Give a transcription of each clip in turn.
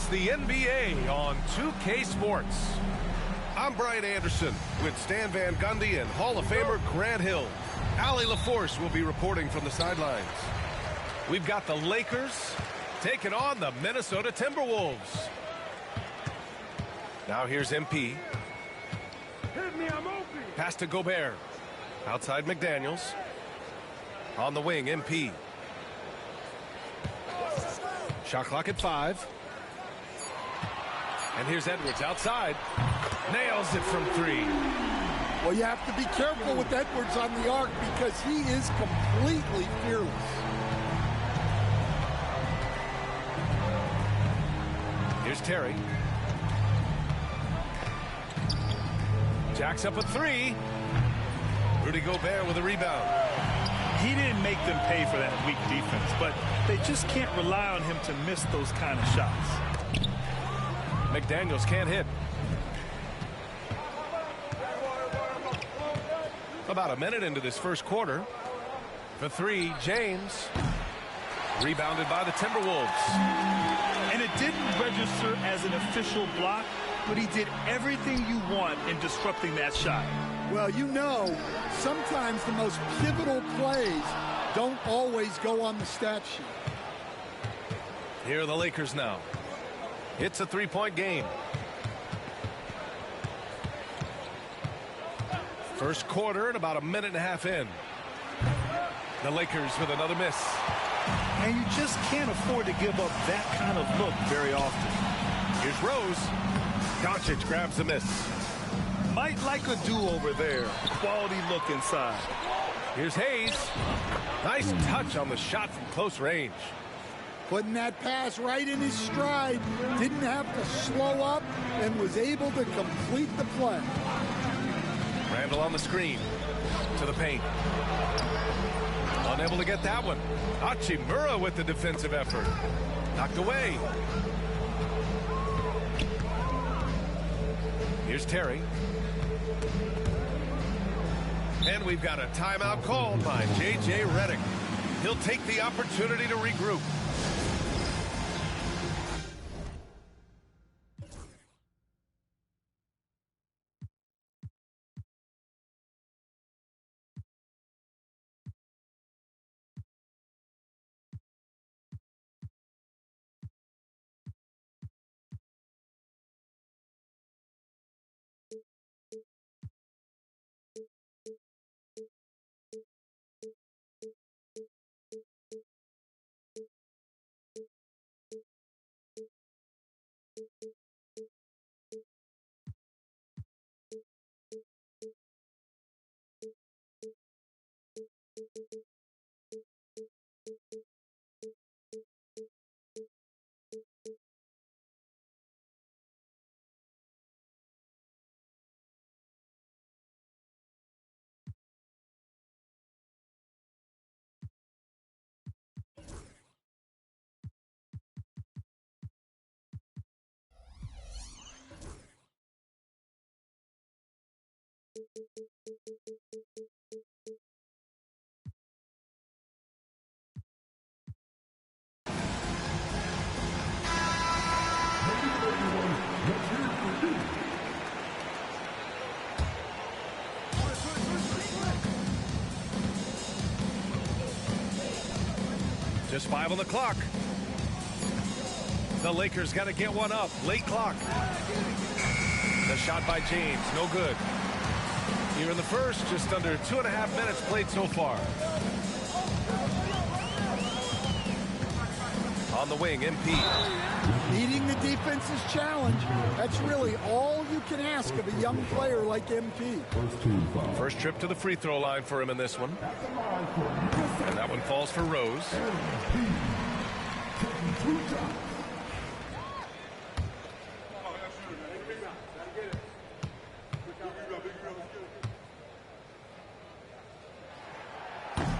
It's the NBA on 2K Sports. I'm Brian Anderson with Stan Van Gundy and Hall of Famer Grant Hill. Allie LaForce will be reporting from the sidelines. We've got the Lakers taking on the Minnesota Timberwolves. Now here's MP. Pass to Gobert. Outside McDaniels. On the wing, MP. Shot clock at 5. And here's Edwards outside. Nails it from 3. Well, you have to be careful with Edwards on the arc because he is completely fearless. Here's Terry. Jacks up a 3. Rudy Gobert with a rebound. He didn't make them pay for that weak defense, but they just can't rely on him to miss those kind of shots. McDaniels can't hit. About a minute into this first quarter. For 3, James. Rebounded by the Timberwolves. And it didn't register as an official block, but he did everything you want in disrupting that shot. Well, you know, sometimes the most pivotal plays don't always go on the stat sheet. Here are the Lakers now. It's a 3-point game. First quarter and about a minute and a half in. The Lakers with another miss. And you just can't afford to give up that kind of look very often. Here's Rose. Doncic grabs the miss. Might like a do-over there. Quality look inside. Here's Hayes. Nice touch on the shot from close range. Putting that pass right in his stride. Didn't have to slow up and was able to complete the play. Randall on the screen. To the paint. Unable to get that one. Hachimura with the defensive effort. Knocked away. Here's Terry. And we've got a timeout called by J.J. Redick. He'll take the opportunity to regroup. Just 5 on the clock. The Lakers got to get one up. Late clock. The shot by James, no good. Here in the first, just under 2.5 minutes played so far. On the wing, MP. Meeting the defense's challenge. That's really all you can ask of a young player like MP. First trip to the free throw line for him in this one. And that one falls for Rose.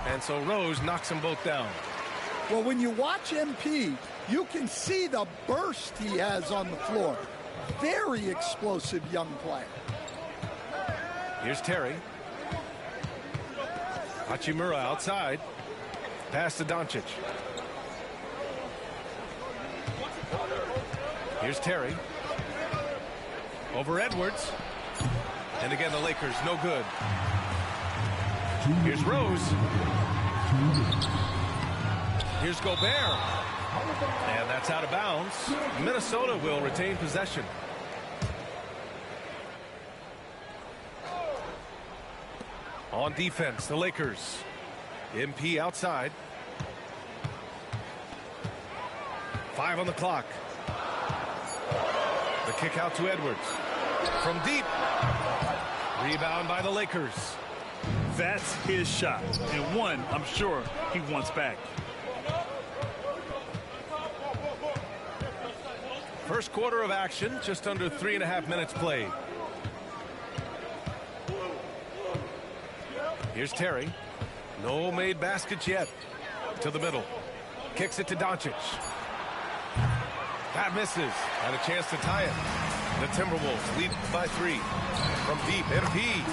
And so Rose knocks them both down. Well, when you watch MP, you can see the burst he has on the floor. Very explosive young player. Here's Terry. Hachimura outside. Pass to Doncic. Here's Terry. Over Edwards. And again, the Lakers, no good. Here's Rose. Here's Gobert. And that's out of bounds. Minnesota will retain possession. On defense, the Lakers. MP outside. 5 on the clock. The kick out to Edwards. From deep. Rebound by the Lakers. That's his shot, and one I'm sure he wants back. First quarter of action, just under 3.5 minutes played. Here's Terry. No made baskets yet. To the middle. Kicks it to Doncic. That misses. And a chance to tie it. The Timberwolves lead by 3. From deep, MP.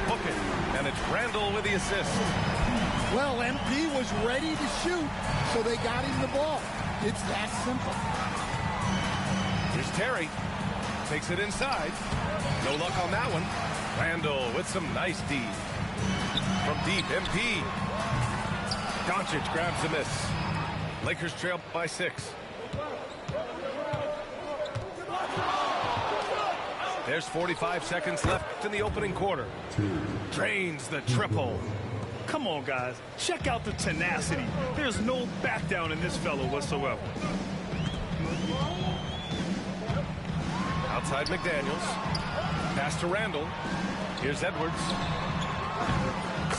Book it. And it's Randall with the assist. Well, MP was ready to shoot, so they got him the ball. It's that simple. Here's Terry. Takes it inside. No luck on that one. Randall with some nice D. From deep, MP. Doncic grabs the miss. Lakers trail by 6. There's 45 seconds left in the opening quarter. Drains the triple. Come on, guys. Check out the tenacity. There's no back down in this fellow whatsoever. Outside McDaniels. Pass to Randall. Here's Edwards.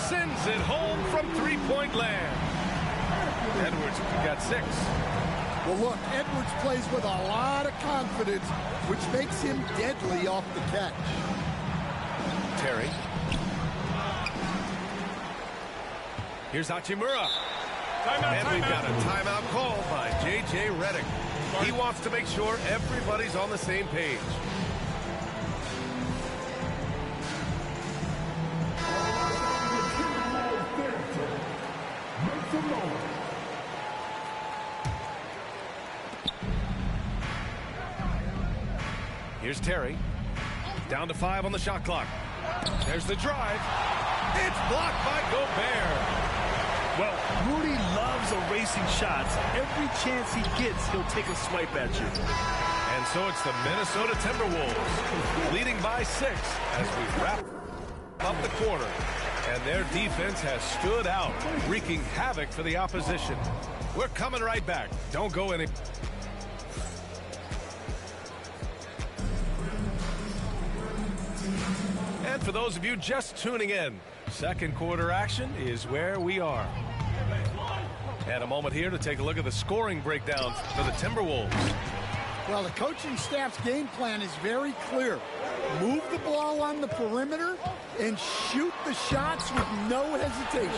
Sends it home from three-point land. Edwards got 6. Well, look, Edwards plays with a lot of confidence, which makes him deadly off the catch. Terry. Here's Hachimura. And we've got a timeout called by J.J. Redick. He wants to make sure everybody's on the same page. Here's Terry. Down to 5 on the shot clock. There's the drive. It's blocked by Gobert. Well, Rudy loves erasing shots. Every chance he gets, he'll take a swipe at you. And so it's the Minnesota Timberwolves leading by 6 as we wrap up the quarter. And their defense has stood out, wreaking havoc for the opposition. We're coming right back. Don't go any... And for those of you just tuning in, second quarter action is where we are. And a moment here to take a look at the scoring breakdown for the Timberwolves. Well, the coaching staff's game plan is very clear. Move the ball on the perimeter and shoot the shots with no hesitation.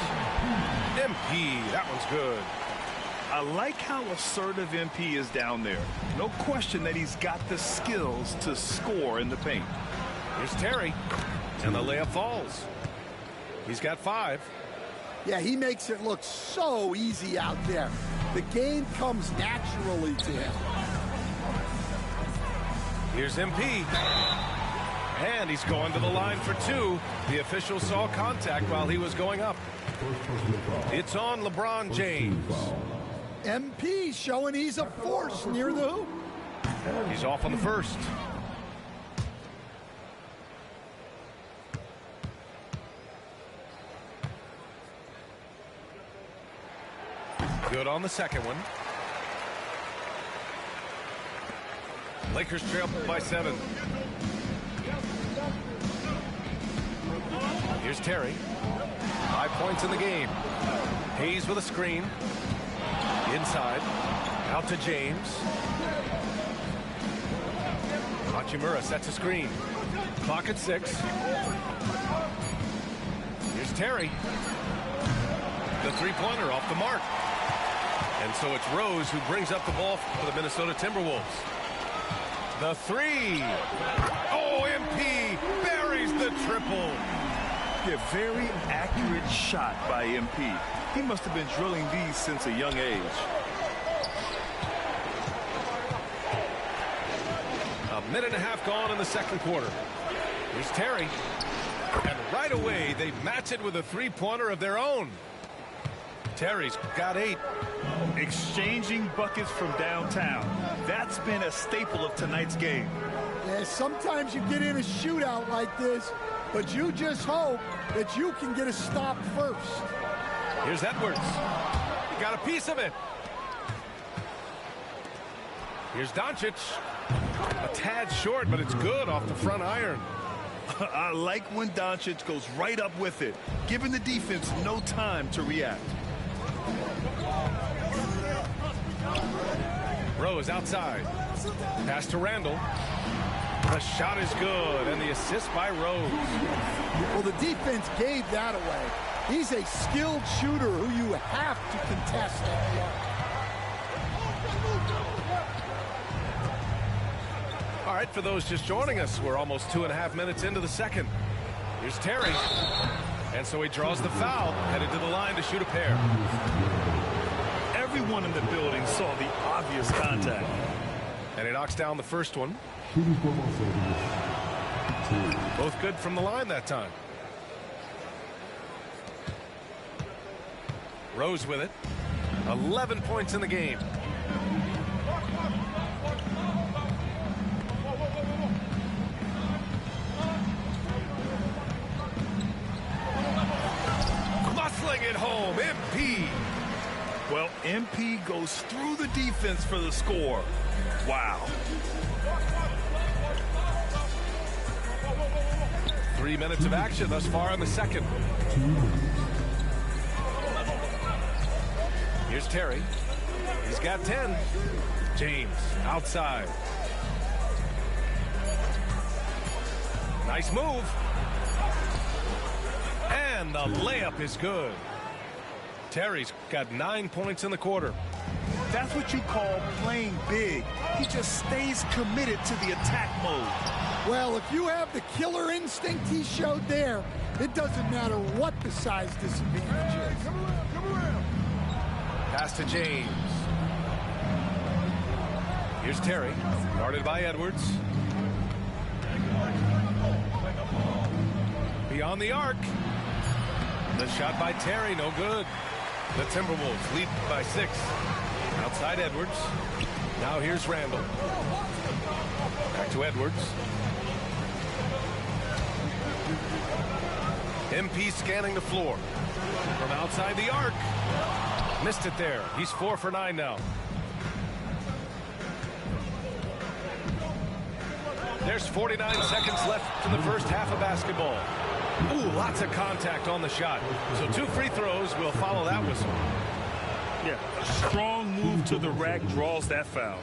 MP, that one's good. I like how assertive MP is down there. No question that he's got the skills to score in the paint. Here's Terry. And the layup falls. He's got 5. Yeah, he makes it look so easy out there. The game comes naturally to him. Here's MP. And he's going to the line for 2. The official saw contact while he was going up. It's on LeBron James. MP showing he's a force near the hoop. He's off on the first. Good on the second one. Lakers trail by 7. Here's Terry. 5 points in the game. Hayes with a screen. Inside. Out to James. Hachimura sets a screen. Clock at 6. Here's Terry. The three-pointer off the mark. And so it's Rose who brings up the ball for the Minnesota Timberwolves. The 3. Oh, MP buries the triple. Yeah, very accurate shot by MP. He must have been drilling these since a young age. Minute and a half gone in the second quarter. Here's Terry. And right away, they match it with a three-pointer of their own. Terry's got 8. Exchanging buckets from downtown. That's been a staple of tonight's game. Yeah, sometimes you get in a shootout like this, but you just hope that you can get a stop first. Here's Edwards. He got a piece of it. Here's Doncic. A tad short, but it's good off the front iron. I like when Doncic goes right up with it, giving the defense no time to react. Rose outside. Pass to Randall. The shot is good, and the assist by Rose. Well, the defense gave that away. He's a skilled shooter who you have to contest at the arc. All right, for those just joining us, we're almost 2.5 minutes into the second. Here's Terry. And so he draws the foul, headed to the line to shoot a pair. Everyone in the building saw the obvious contact. And he knocks down the first one. Both good from the line that time. Rose with it. 11 points in the game. Muscling it home, MP. Well, MP goes through the defense for the score. Wow. 3 minutes of action thus far in the second. Here's Terry. He's got 10. James outside. Nice move. And the layup is good. Terry's got 9 points in the quarter. That's what you call playing big. He just stays committed to the attack mode. Well, if you have the killer instinct he showed there, it doesn't matter what the size disadvantage is. Pass to James. Here's Terry, guarded by Edwards. Beyond the arc. The shot by Terry, no good. The Timberwolves lead by 6. Outside Edwards. Now here's Randall. Back to Edwards. MP scanning the floor. From outside the arc. Missed it there. He's 4 for 9 now. There's 49 seconds left in the first half of basketball. Ooh, lots of contact on the shot. So 2 free throws will follow that whistle. Yeah, a strong move to the rack draws that foul.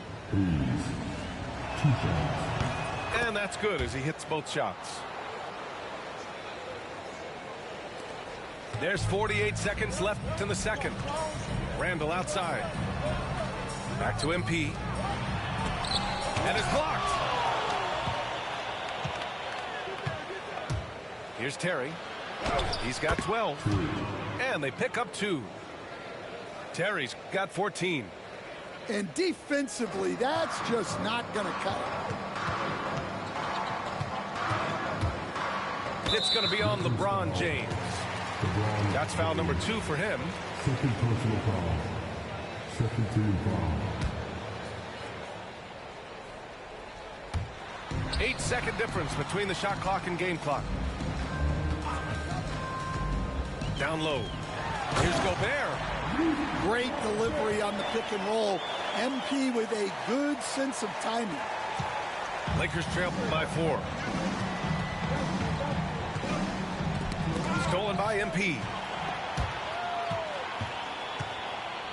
And that's good as he hits both shots. There's 48 seconds left in the second. Randall outside. Back to MP. And it's blocked. Here's Terry. He's got 12. And they pick up 2. Terry's got 14. And defensively, that's just not going to cut it. It's going to be on LeBron James. That's foul number 2 for him. Second personal foul. Second team foul. 8-second difference between the shot clock and game clock. Down low. Here's Gobert. Great delivery on the pick and roll. MP with a good sense of timing. Lakers trail by 4. Stolen by MP.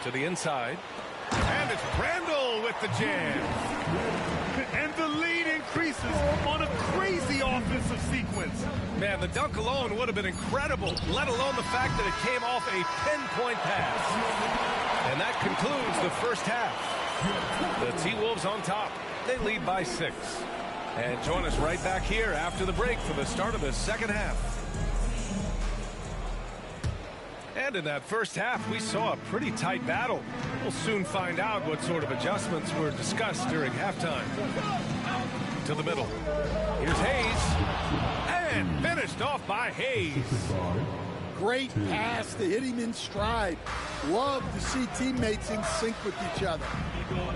To the inside. And it's Randall with the jam. And the lead increases on a crazy offensive sequence. Man, the dunk alone would have been incredible, let alone the fact that it came off a pinpoint pass. And that concludes the first half. The T-Wolves on top. They lead by 6. And join us right back here after the break for the start of the second half. And in that first half, we saw a pretty tight battle. We'll soon find out what sort of adjustments were discussed during halftime. to the middle. Here's Hayes. And finished off by Hayes. Great pass to hit him in stride. Love to see teammates in sync with each other.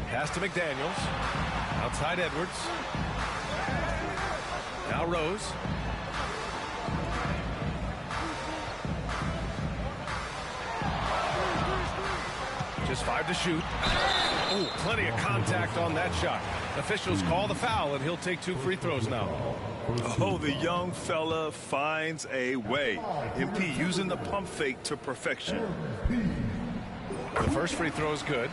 Pass to McDaniels. Outside Edwards. Now Rose. Just 5 to shoot. Oh, plenty of contact on that shot. Officials call the foul, and he'll take 2 free throws now. Oh, the young fella finds a way. MP using the pump fake to perfection. The first free throw is good.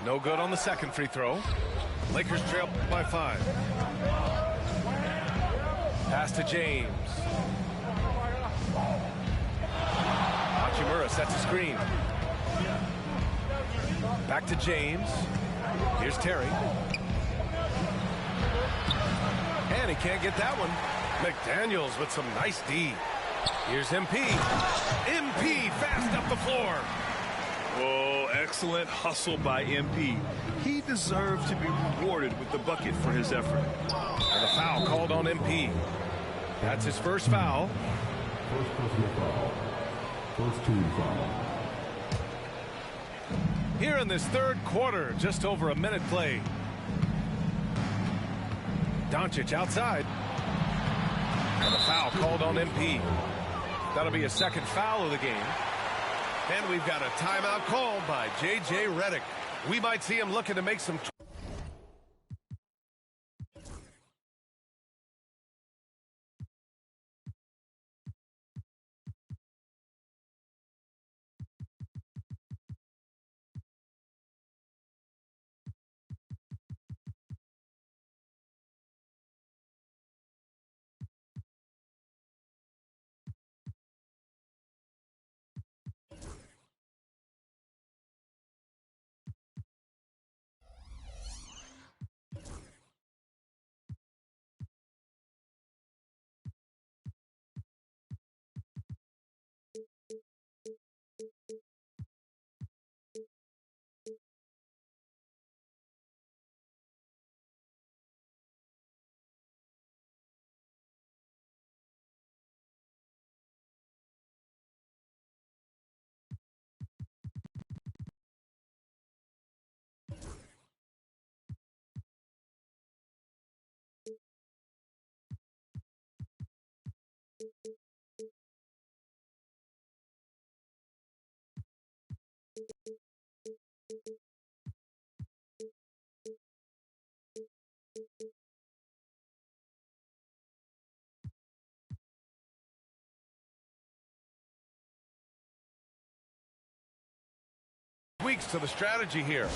No good on the second free throw. Lakers trail by 5. Pass to James. Hachimura sets a screen. Back to James. Here's Terry. And he can't get that one. McDaniels with some nice D. Here's MP. MP fast up the floor. Oh, excellent hustle by MP. He deserved to be rewarded with the bucket for his effort. And a foul called on MP. That's his first foul. First personal foul. First team foul. Here in this third quarter, just over a minute played. Doncic outside. And a foul called on MP. That'll be a second foul of the game. And we've got a timeout called by J.J. Redick. We might see him looking to make some... Tweaks to the strategy here.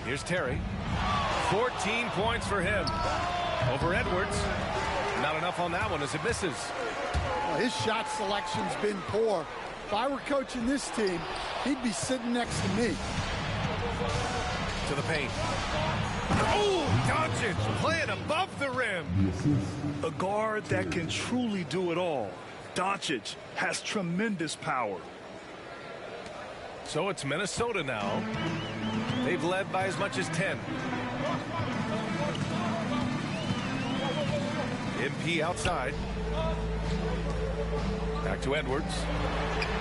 Here's Terry. 14 points for him. Over Edwards. Not enough on that one as it misses. Well, his shot selection's been poor. If I were coaching this team, he'd be sitting next to me. To the paint. Oh, Doncic playing above the rim. A guard that can truly do it all. Doncic has tremendous power. So it's Minnesota now. They've led by as much as 10. MP outside. Back to Edwards.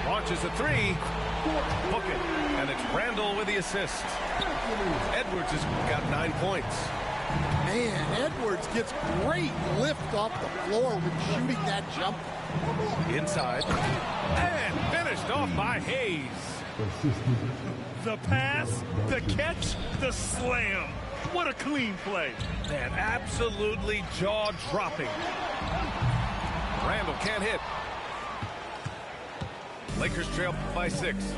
Launches a 3. Book it. And it's Randall with the assist. Edwards has got 9 points. Man, Edwards gets great lift off the floor with shooting that jumper. Inside. And finished off by Hayes. The pass, the catch, the slam. What a clean play. Man, absolutely jaw-dropping. Randall can't hit. Lakers trail by 6.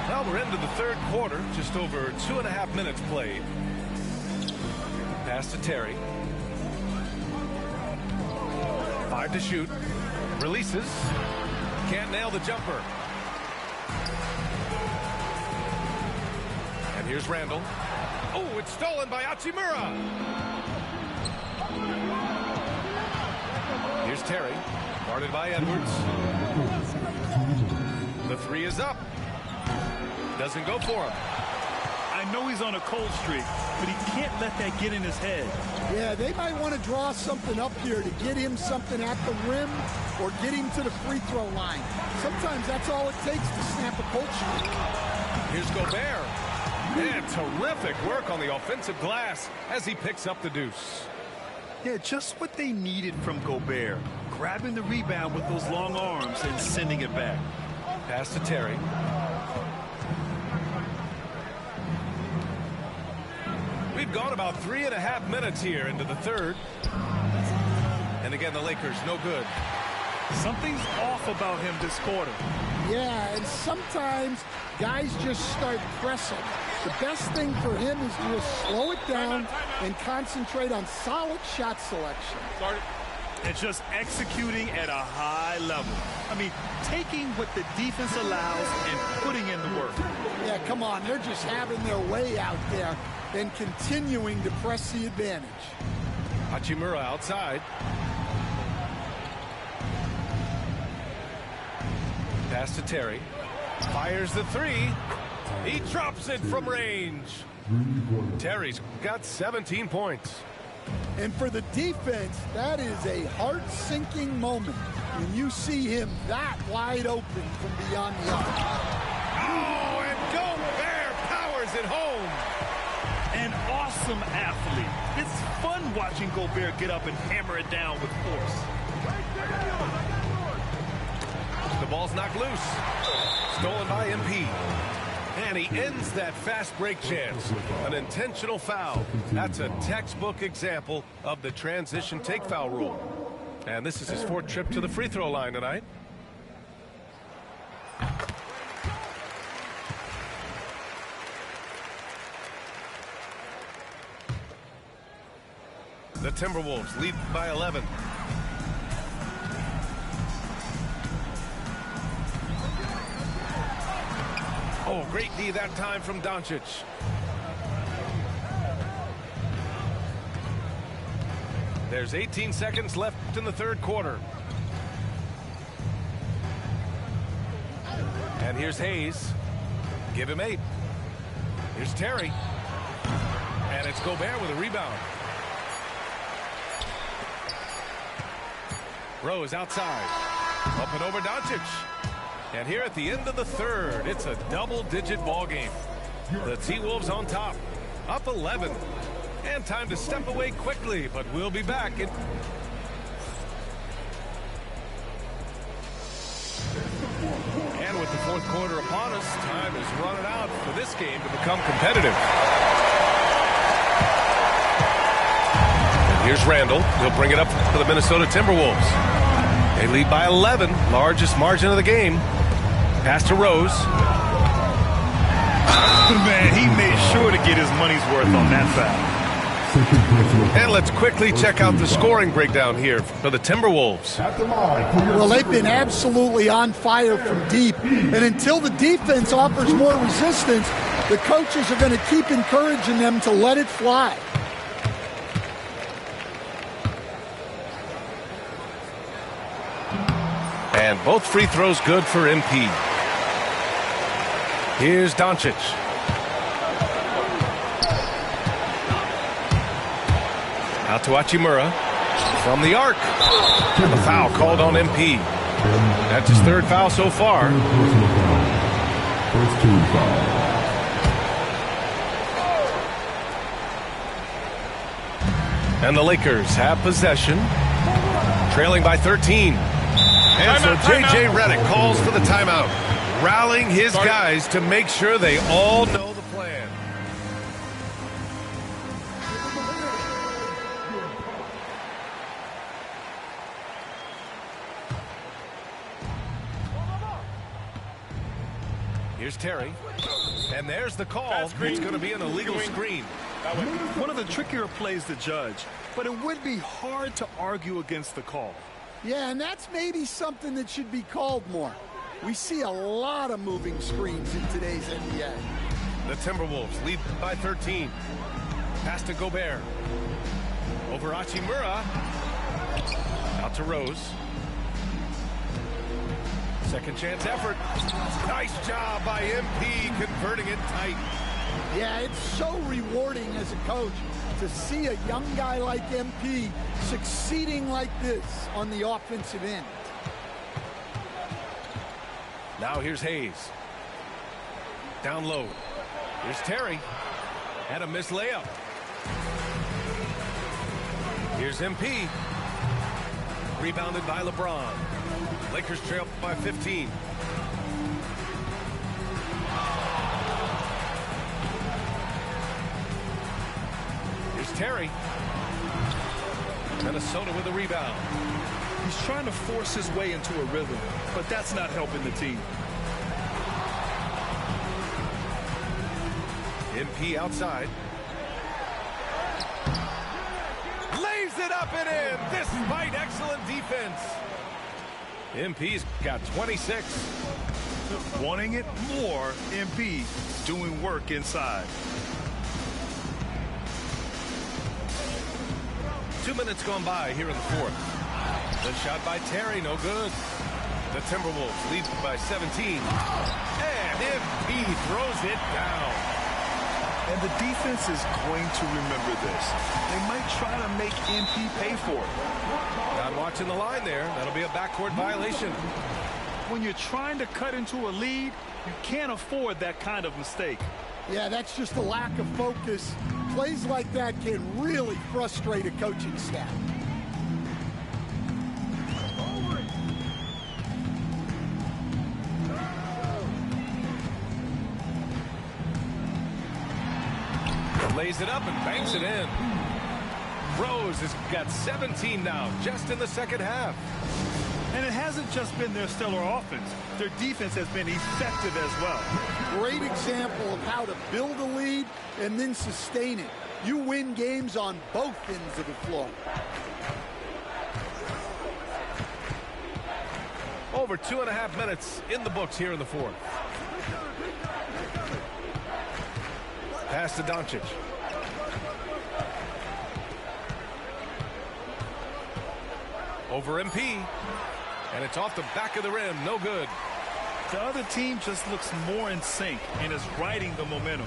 Well, we're into the third quarter. Just over 2.5 minutes played. Pass to Terry. 5 to shoot. Releases. Can't nail the jumper. And here's Randall. Oh, it's stolen by Hachimura. Here's Terry. Guarded by Edwards. The three is up. Doesn't go for him. I know he's on a cold streak, but he can't let that get in his head. Yeah, they might want to draw something up here to get him something at the rim or get him to the free throw line. Sometimes that's all it takes to snap a cold streak. Here's Gobert. And terrific work on the offensive glass as he picks up the deuce. Yeah, just what they needed from Gobert. Grabbing the rebound with those long arms and sending it back. Pass to Terry. We've gone about 3.5 minutes here into the third. And again, the Lakers, no good. Something's off about him this quarter. Yeah, and sometimes guys just start pressing. The best thing for him is to just slow it down and concentrate on solid shot selection. It's just executing at a high level. I mean, taking what the defense allows and putting in the work. Yeah, come on. They're just having their way out there and continuing to press the advantage. Hachimura outside. Pass to Terry. Fires the three. He drops it from range. Terry's got 17 points. And for the defense, that is a heart-sinking moment when you see him that wide open from beyond the arc. Oh, and Gobert powers it home. An awesome athlete. It's fun watching Gobert get up and hammer it down with force. The ball's knocked loose. Stolen by MP. And he ends that fast break chance. An intentional foul. That's a textbook example of the transition take foul rule. And this is his 4th trip to the free throw line tonight. The Timberwolves lead by 11. Oh, great D that time from Doncic. There's 18 seconds left in the third quarter. And here's Hayes. Give him 8. Here's Terry. And it's Gobert with a rebound. Rose outside. Up and over Doncic. And here at the end of the third, it's a double-digit ball game. The T-Wolves on top, up 11. And time to step away quickly, but we'll be back. And with the fourth quarter upon us, time is running out for this game to become competitive. And here's Randall. He'll bring it up for the Minnesota Timberwolves. They lead by 11, largest margin of the game. Pass to Rose. Man, he made sure to get his money's worth on that foul. And let's quickly check out the scoring breakdown here for the Timberwolves. Well, they've been absolutely on fire from deep. And until the defense offers more resistance, the coaches are going to keep encouraging them to let it fly. And both free throws good for MP. Here's Doncic. Out to Hachimura. From the arc. And the foul called on MP. That's his 3rd foul so far. First team foul. And the Lakers have possession. Trailing by 13. And so J.J. Redick calls for the timeout, rallying his guys to make sure they all know the plan. Here's Terry. And there's the call. It's going to be an illegal screen. One of the trickier plays to judge, but it would be hard to argue against the call. Yeah, and that's maybe something that should be called more. We see a lot of moving screens in today's NBA. The Timberwolves lead by 13. Pass to Gobert. Over Hachimura. Out to Rose. Second chance effort. Nice job by MP converting it tight. Yeah, it's so rewarding as a coach to see a young guy like MP succeeding like this on the offensive end. Now here's Hayes. Down low. Here's Terry. Had a missed layup. Here's MP. Rebounded by LeBron. Lakers trail by 15. Here's Terry. Minnesota with a rebound. He's trying to force his way into a rhythm, but that's not helping the team. MP outside. Lays it up and in, despite excellent defense. MP's got 26. Wanting it more, MP doing work inside. 2 minutes gone by here in the fourth. The shot by Terry, no good. The Timberwolves lead by 17. And MP throws it down. And the defense is going to remember this. They might try to make MP pay for it. Not watching the line there. That'll be a backcourt violation. When you're trying to cut into a lead, you can't afford that kind of mistake. Yeah, that's just a lack of focus. Plays like that can really frustrate a coaching staff. Lays it up and banks it in. Rose has got 17 now, just in the second half. And it hasn't just been their stellar offense. Their defense has been effective as well. Great example of how to build a lead and then sustain it. You win games on both ends of the floor. Over 2.5 minutes in the books here in the fourth. Pass to Doncic. Over MP. And it's off the back of the rim. No good. The other team just looks more in sync and is riding the momentum.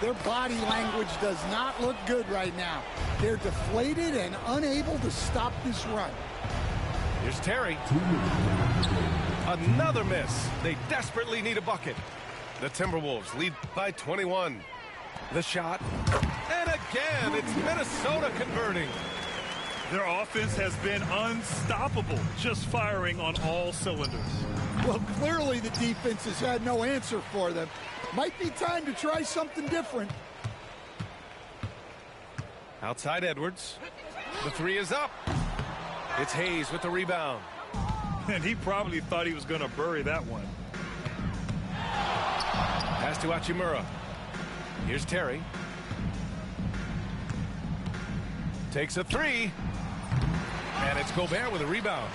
Their body language does not look good right now. They're deflated and unable to stop this run. Here's Terry. Another miss. They desperately need a bucket. The Timberwolves lead by 21. The shot. And again, it's Minnesota converting. Their offense has been unstoppable, just firing on all cylinders. Well, clearly the defense has had no answer for them. Might be time to try something different. Outside Edwards. The three is up. It's Hayes with the rebound. And he probably thought he was going to bury that one. Pass to Hachimura. Here's Terry. Takes a three. And it's Gobert with a rebound.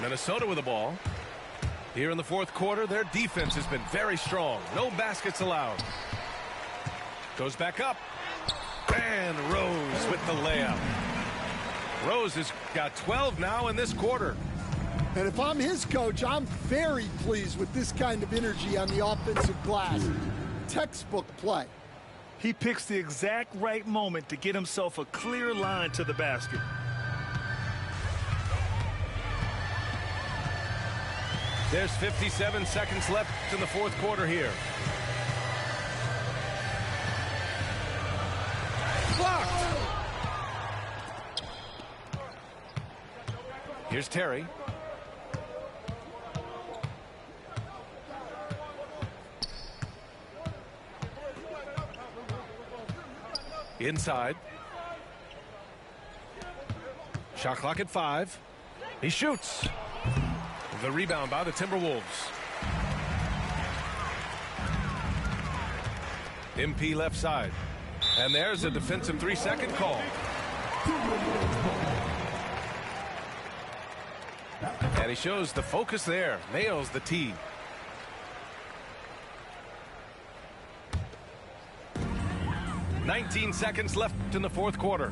Minnesota with the ball. Here in the fourth quarter, their defense has been very strong. No baskets allowed. Goes back up. And Rose with the layup. Rose has got 12 now in this quarter. And if I'm his coach, I'm very pleased with this kind of energy on the offensive glass. Textbook play. He picks the exact right moment to get himself a clear line to the basket. There's 57 seconds left in the fourth quarter here. Blocked. Here's Terry. Inside. Shot clock at 5. He shoots. The rebound by the Timberwolves. MP left side. And there's a defensive 3-second call. And he shows the focus there. Nails the tee. "19 seconds left in the fourth quarter.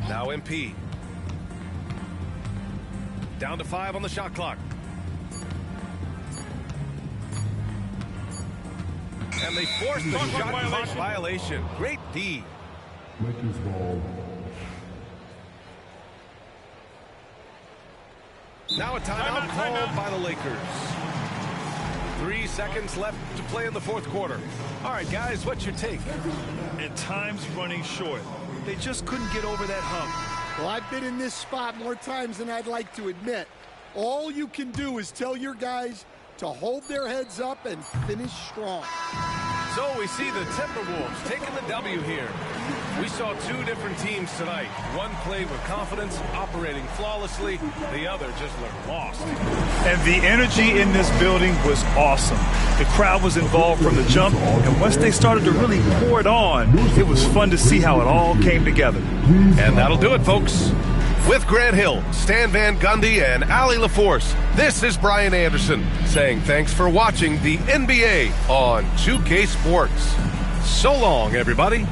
Now MP. Down to 5 on the shot clock. And they forced the shot clock violation. Great D. Lakers ball. Now a timeout called by the Lakers. 3 seconds left to play in the fourth quarter. All right, guys, what's your take? And time's running short. They just couldn't get over that hump. Well, I've been in this spot more times than I'd like to admit. All you can do is tell your guys to hold their heads up and finish strong. So we see the Timberwolves taking the W here. We saw 2 different teams tonight. One played with confidence, operating flawlessly. The other just looked lost. And the energy in this building was awesome. The crowd was involved from the jump, and once they started to really pour it on, it was fun to see how it all came together. And that'll do it, folks. With Grant Hill, Stan Van Gundy, and Allie LaForce, this is Brian Anderson saying thanks for watching the NBA on 2K Sports. So long, everybody.